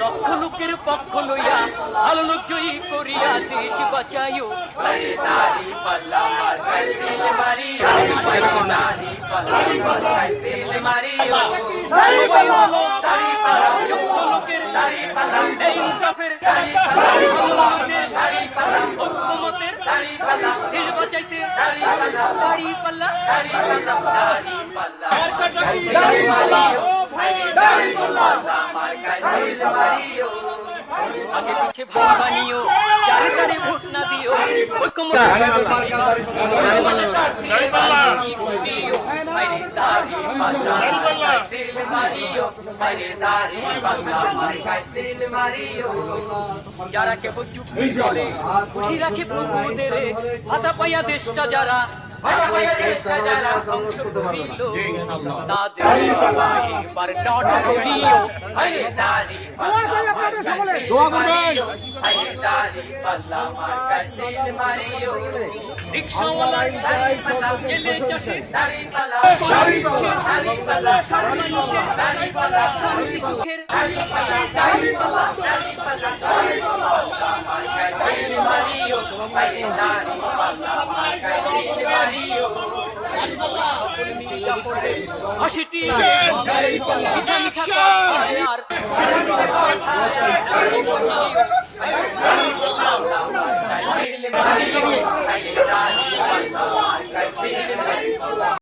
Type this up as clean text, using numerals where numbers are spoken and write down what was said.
লক্ষ লোকের পক্ষ লইয়া ভালো লোক জয়ী করিয়া দেশ বাঁচাইও। আগে পিছে ভাই বানিও, যারে তারে ভোট না দিও, যারা কেবল চুপি চলে খুশি রাখে প্রভুদের ভাতা পাইয়া দেশটা যারা ধ্বংস করিল তাদের এবার ডাট করিও। রিক্সাওয়ালা জেলে চাষে শান্তি সুখের হাসিটি